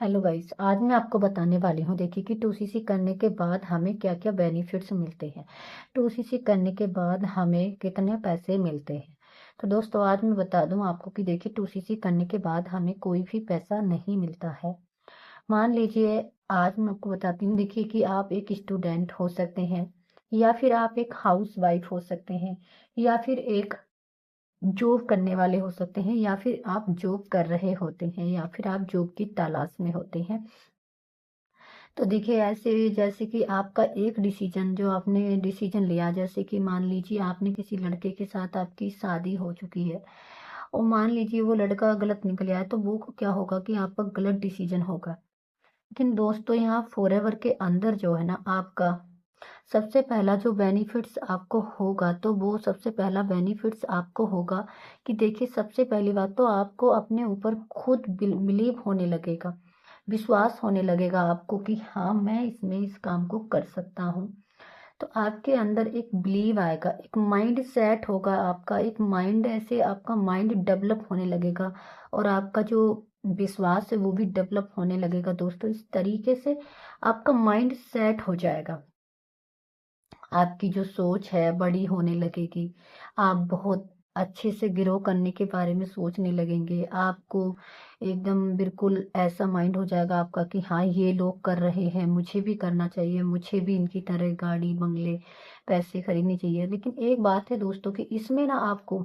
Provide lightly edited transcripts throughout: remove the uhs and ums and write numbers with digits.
Hello guys, आज मैं आपको बताने वाली हूँ देखिए कि टूसीसी करने के बाद हमें क्या क्या बेनिफिट्स मिलते हैं। टूसीसी करने के बाद हमें कितने पैसे मिलते हैं। तो दोस्तों, आज मैं बता दूं आपको कि देखिए टूसीसी करने के बाद हमें कोई भी पैसा नहीं मिलता है। मान लीजिए, आज मैं आपको बताती हूँ देखिए कि आप एक स्टूडेंट हो सकते हैं, या फिर आप एक हाउस वाइफ हो सकते हैं, या फिर एक जॉब करने वाले हो सकते हैं, या फिर आप जॉब कर रहे होते हैं, या फिर आप जॉब की तलाश में होते हैं। तो देखिए, ऐसे जैसे कि आपका एक डिसीजन जो आपने डिसीजन लिया, जैसे कि मान लीजिए आपने किसी लड़के के साथ आपकी शादी हो चुकी है, और मान लीजिए वो लड़का गलत निकल आया, तो वो क्या होगा कि आपका गलत डिसीजन होगा। लेकिन दोस्तों, यहाँ फॉरएवर के अंदर जो है ना, आपका सबसे पहला जो बेनिफिट्स आपको होगा, तो वो सबसे पहला बेनिफिट्स आपको होगा कि देखिए, सबसे पहली बात तो आपको अपने ऊपर खुद बिलीव होने लगेगा, विश्वास होने लगेगा आपको कि हाँ, मैं इसमें इस काम को कर सकता हूँ। तो आपके अंदर एक बिलीव आएगा, एक माइंड सेट होगा, आपका एक माइंड ऐसे आपका माइंड डेवलप होने लगेगा, और आपका जो विश्वास है वो भी डेवलप होने लगेगा। दोस्तों, इस तरीके से आपका माइंड सेट हो जाएगा, आपकी जो सोच है बड़ी होने लगेगी, आप बहुत अच्छे से ग्रो करने के बारे में सोचने लगेंगे। आपको एकदम बिल्कुल ऐसा माइंड हो जाएगा आपका कि हाँ, ये लोग कर रहे हैं, मुझे भी करना चाहिए, मुझे भी इनकी तरह गाड़ी बंगले पैसे खरीदनी चाहिए। लेकिन एक बात है दोस्तों कि इसमें ना आपको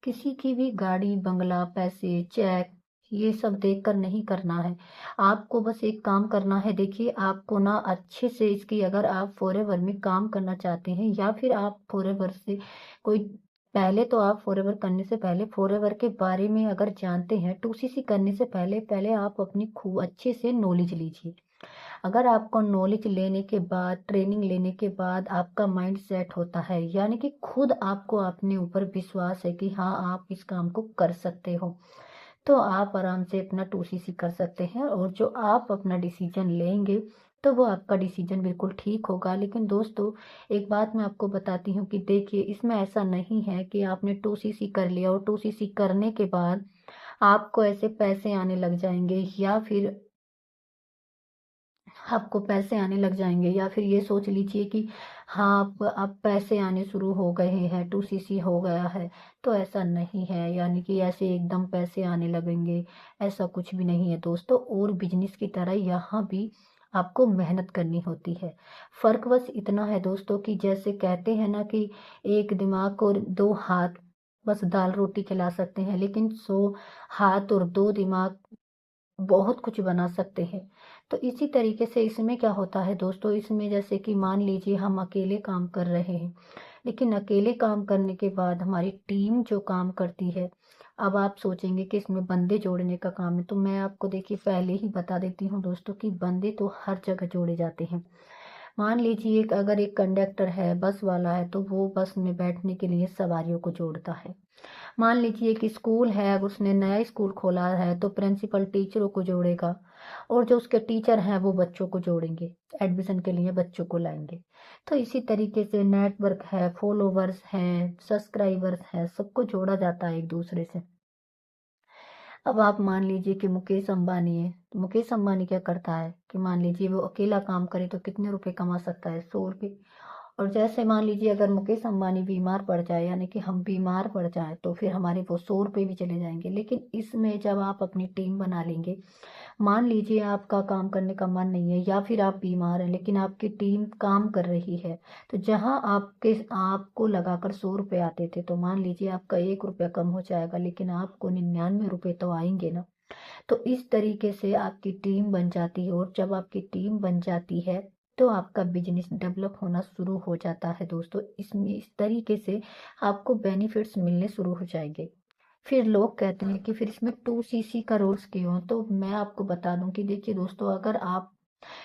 किसी की भी गाड़ी बंगला पैसे चेक ये सब देखकर नहीं करना है। आपको बस एक काम करना है, देखिए आपको ना अच्छे से इसकी, अगर आप फॉरएवर में काम करना चाहते हैं, या फिर आप फॉरएवर से कोई, पहले तो आप फॉरएवर करने से पहले फॉरएवर के बारे में अगर जानते हैं, टूसीसी करने से पहले पहले आप अपनी खूब अच्छे से नॉलेज लीजिए। अगर आपको नॉलेज लेने के बाद, ट्रेनिंग लेने के बाद आपका माइंड सेट होता है, यानी कि खुद आपको अपने ऊपर विश्वास है कि हाँ, आप इस काम को कर सकते हो, तो आप आराम से अपना टूसीसी कर सकते हैं। और जो आप अपना डिसीजन लेंगे, तो वो आपका डिसीजन बिल्कुल ठीक होगा। लेकिन दोस्तों, एक बात मैं आपको बताती हूँ कि देखिए, इसमें ऐसा नहीं है कि आपने टूसीसी कर लिया और टूसीसी करने के बाद आपको ऐसे पैसे आने लग जाएंगे, या फिर आपको पैसे आने लग जाएंगे, या फिर ये सोच लीजिए कि हाँ, आप पैसे आने शुरू हो गए हैं, टूसीसी हो गया है। तो ऐसा नहीं है, यानी कि ऐसे एकदम पैसे आने लगेंगे, ऐसा कुछ भी नहीं है दोस्तों। और बिजनेस की तरह यहाँ भी आपको मेहनत करनी होती है। फर्क बस इतना है दोस्तों कि जैसे कहते हैं ना कि एक दिमाग और दो हाथ बस दाल रोटी खिला सकते हैं, लेकिन 100 हाथ और 2 दिमाग बहुत कुछ बना सकते हैं। तो इसी तरीके से इसमें क्या होता है दोस्तों, इसमें जैसे कि मान लीजिए हम अकेले काम कर रहे हैं, लेकिन अकेले काम करने के बाद हमारी टीम जो काम करती है, अब आप सोचेंगे कि इसमें बंदे जोड़ने का काम है, तो मैं आपको देखिए पहले ही बता देती हूँ दोस्तों कि बंदे तो हर जगह जोड़े जाते हैं। मान लीजिए अगर एक कंडक्टर है, बस वाला है, तो वो बस में बैठने के लिए सवारियों को जोड़ता है। मान लीजिए कि स्कूल है, अगर उसने नया स्कूल खोला है, तो प्रिंसिपल टीचरों को जोड़ेगा, और जो उसके टीचर हैं वो बच्चों को जोड़ेंगे, एडमिशन के लिए बच्चों को लाएंगे। तो इसी तरीके से नेटवर्क है, फॉलोवर्स हैं, सब्सक्राइबर्स हैं, सबको जोड़ा जाता है एक दूसरे से। अब आप मान लीजिए कि मुकेश अंबानी है, तो मुकेश अंबानी क्या करता है कि मान लीजिए वो अकेला काम करे तो कितने रुपए कमा सकता है, 100 रुपये। और जैसे मान लीजिए अगर मुकेश अंबानी बीमार पड़ जाए, यानी कि हम बीमार पड़ जाए, तो फिर हमारे वो 100 रुपये भी चले जाएंगे। लेकिन इसमें जब आप अपनी टीम बना लेंगे, मान लीजिए आपका काम करने का मन नहीं है, या फिर आप बीमार हैं, लेकिन आपकी टीम काम कर रही है, तो जहां आपके आपको लगाकर 100 रुपये आते थे, तो मान लीजिए आपका 1 रुपया कम हो जाएगा, लेकिन आपको 99 रुपये तो आएंगे ना। तो इस तरीके से आपकी टीम बन जाती है, और जब आपकी टीम बन जाती है, तो आपका बिजनेस डेवलप होना शुरू हो जाता है दोस्तों। इसमें इस तरीके से आपको बेनिफिट्स मिलने शुरू हो जाएंगे। फिर लोग कहते हैं कि फिर इसमें टूसीसी का रूल्स क्यों, तो मैं आपको बता दूं कि देखिए दोस्तों, अगर आप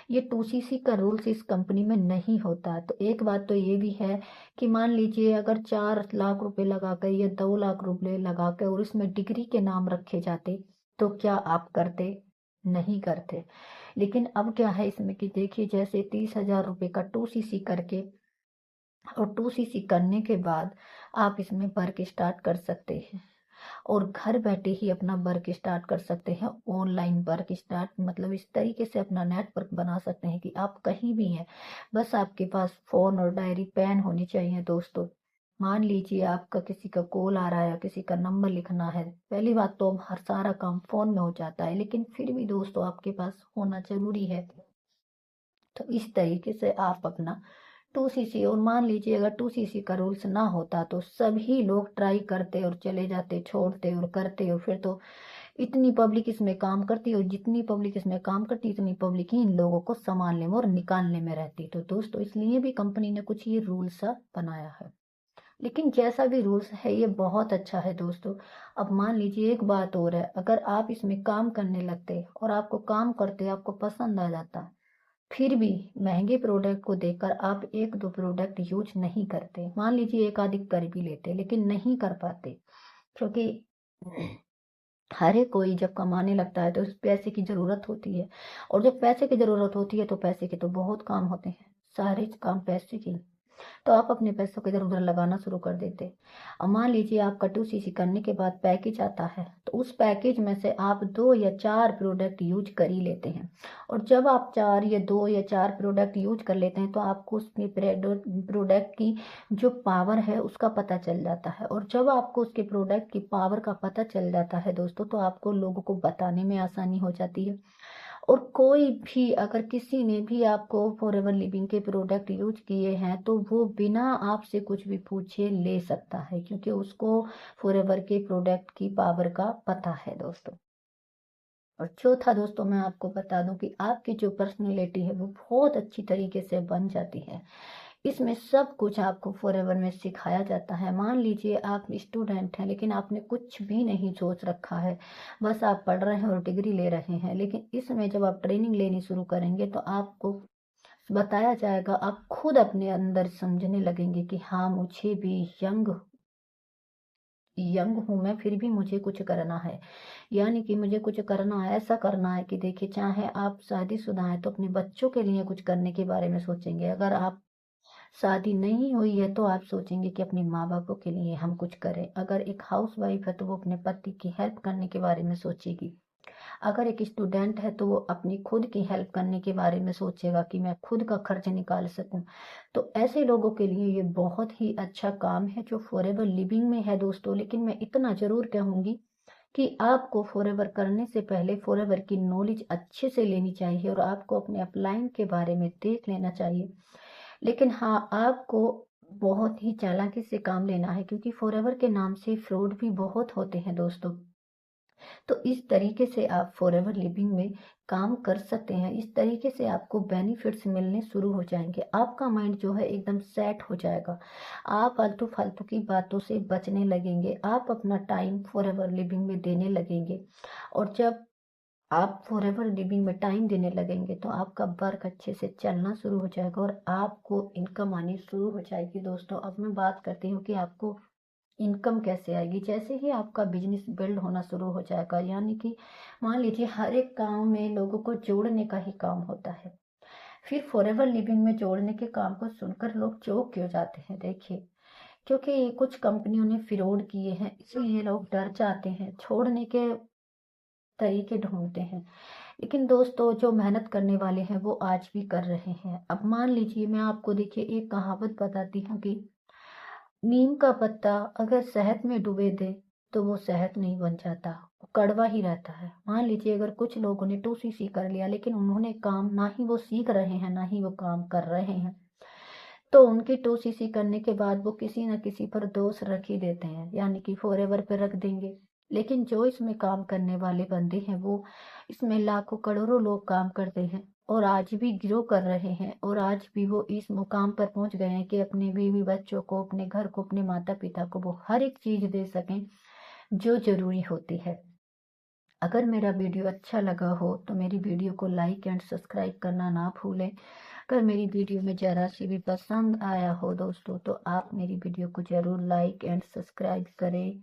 ये टूसीसी का रूल्स इस कंपनी में नहीं होता, तो एक बात तो ये भी है कि मान लीजिए अगर 4 लाख रुपए लगा कर या 2 लाख रुपए लगा कर और इसमें डिग्री के नाम रखे जाते, तो क्या आप करते? नहीं करते। लेकिन अब क्या है इसमें कि देखिए, जैसे 30,000 रुपये का टूसीसी करके, और टूसीसी करने के बाद आप इसमें वर्क स्टार्ट कर सकते हैं। और घर बैठे ही अपना वर्क स्टार्ट कर सकते हैं। ऑनलाइन वर्क स्टार्ट मतलब इस तरीके से अपना नेटवर्क बना सकते हैं कि आप कहीं भी हैं, बस आपके पास फ़ोन और डायरी पेन होनी चाहिए दोस्तों। मान लीजिए आपका किसी का कॉल आ रहा है या किसी का नंबर लिखना है, पहली बात तो हर सारा काम फ़ोन में हो जाता है, लेकिन फिर भी दोस्तों आपके पास होना ज़रूरी है। तो इस तरीके से आप अपना 2cc, और मान लीजिए अगर 2cc का रूल्स ना होता तो सभी लोग ट्राई करते और चले जाते, छोड़ते और करते, और फिर तो इतनी पब्लिक इसमें काम करती, और जितनी पब्लिक इसमें काम करती इतनी पब्लिक ही इन लोगों को संभालने में और निकालने में रहती। तो दोस्तों इसलिए भी कंपनी ने कुछ ये रूल्स सा बनाया है। लेकिन जैसा भी रूल्स है ये बहुत अच्छा है दोस्तों। अब मान लीजिए एक बात और है, अगर आप इसमें काम करने लगते और आपको काम करते आपको पसंद आ जाता, फिर भी महंगे प्रोडक्ट को देखकर आप एक दो प्रोडक्ट यूज नहीं करते, मान लीजिए एक आधिक कर भी लेते लेकिन नहीं कर पाते, क्योंकि हर एक कोई जब कमाने लगता है तो उस पैसे की जरूरत होती है, और जब पैसे की जरूरत होती है तो पैसे के तो बहुत काम होते हैं, सारे काम पैसे के। तो आप अपने पैसों को इधर उधर लगाना शुरू कर देते। अब मान लीजिए आपका 2cc करने के बाद पैकेज आता है, तो उस पैकेज में से आप 2 या 4 प्रोडक्ट यूज कर ही लेते हैं, और जब आप 2 या 4 प्रोडक्ट यूज कर लेते हैं तो आपको उसके प्रोडक्ट की जो पावर है उसका पता चल जाता है, और जब आपको उसके प्रोडक्ट की पावर का पता चल जाता है दोस्तों तो आपको लोगों को बताने में आसानी हो जाती है। और कोई भी अगर किसी ने भी आपको फॉरएवर लिविंग के प्रोडक्ट यूज किए हैं तो वो बिना आपसे कुछ भी पूछे ले सकता है, क्योंकि उसको फॉरएवर के प्रोडक्ट की पावर का पता है दोस्तों। और चौथा दोस्तों मैं आपको बता दूं कि आपकी जो पर्सनैलिटी है वो बहुत अच्छी तरीके से बन जाती है। इसमें सब कुछ आपको फॉरएवर में सिखाया जाता है। मान लीजिए आप स्टूडेंट हैं लेकिन आपने कुछ भी नहीं सोच रखा है, बस आप पढ़ रहे हैं और डिग्री ले रहे हैं, लेकिन इसमें जब आप ट्रेनिंग लेनी शुरू करेंगे तो आपको बताया जाएगा, आप खुद अपने अंदर समझने लगेंगे कि हाँ मुझे भी यंग यंग हूँ मैं, फिर भी मुझे कुछ करना है। यानी कि मुझे कुछ करना है, ऐसा करना है कि देखिए, चाहे आप शादीशुदा हैं तो अपने बच्चों के लिए कुछ करने के बारे में सोचेंगे, अगर आप शादी नहीं हुई है तो आप सोचेंगे कि अपने माँ बापों के लिए हम कुछ करें, अगर एक हाउस वाइफ है तो वो अपने पति की हेल्प करने के बारे में सोचेगी, अगर एक स्टूडेंट है तो वो अपनी खुद की हेल्प करने के बारे में सोचेगा कि मैं खुद का खर्च निकाल सकूं। तो ऐसे लोगों के लिए ये बहुत ही अच्छा काम है जो फॉरएवर लिविंग में है दोस्तों। लेकिन मैं इतना जरूर कहूंगी कि आपको फॉरएवर करने से पहले फॉरएवर की नॉलेज अच्छे से लेनी चाहिए और आपको अपने अपलाइन के बारे में देख लेना चाहिए। लेकिन हाँ, आपको बहुत ही चालाकी से काम लेना है, क्योंकि फॉरएवर के नाम से फ्रॉड भी बहुत होते हैं दोस्तों। तो इस तरीके से आप फॉरएवर लिविंग में काम कर सकते हैं, इस तरीके से आपको बेनिफिट्स मिलने शुरू हो जाएंगे, आपका माइंड जो है एकदम सेट हो जाएगा, आप फालतू फालतू की बातों से बचने लगेंगे, आप अपना टाइम फॉरएवर लिविंग में देने लगेंगे। और जब आप फॉरएवर लिविंग में टाइम देने लगेंगे तो आपका वर्क अच्छे से चलना शुरू हो जाएगा और आपको इनकम आनी शुरू हो जाएगी दोस्तों। अब मैं बात करती हूँ कि आपको इनकम कैसे आएगी। जैसे ही आपका बिजनेस बिल्ड होना शुरू हो जाएगा, यानी कि मान लीजिए हर एक काम में लोगों को जोड़ने का ही काम होता है, फिर फॉरएवर लिविंग में जोड़ने के काम को सुनकर लोग चौंक क्यों जाते हैं, देखिए, क्योंकि कुछ कंपनियों ने फ्रॉड किए हैं, इसलिए लोग डर जाते हैं, छोड़ने के तरीके ढूंढते हैं। लेकिन दोस्तों जो मेहनत करने वाले हैं वो आज भी कर रहे हैं। अब मान लीजिए मैं आपको देखिए एक कहावत बताती हूँ कि नीम का पत्ता अगर शहद में डुबे दे तो वो शहद नहीं बन जाता, वो कड़वा ही रहता है। मान लीजिए अगर कुछ लोगों ने 2cc कर लिया लेकिन उन्होंने काम ना ही वो सीख रहे हैं ना ही वो काम कर रहे हैं, तो उनकी 2cc करने के बाद वो किसी न किसी पर दोष रख ही देते हैं, यानी कि फॉरएवर पे रख देंगे। लेकिन जो इसमें काम करने वाले बंदे हैं वो इसमें लाखों करोड़ों लोग काम करते हैं और आज भी ग्रो कर रहे हैं, और आज भी वो इस मुकाम पर पहुंच गए हैं कि अपने बीवी बच्चों को, अपने घर को, अपने माता पिता को वो हर एक चीज दे सकें जो जरूरी होती है। अगर मेरा वीडियो अच्छा लगा हो तो मेरी वीडियो को लाइक एंड सब्सक्राइब करना ना भूलें। अगर मेरी वीडियो में ज़रा सी भी पसंद आया हो दोस्तों तो आप मेरी वीडियो को ज़रूर लाइक एंड सब्सक्राइब करें।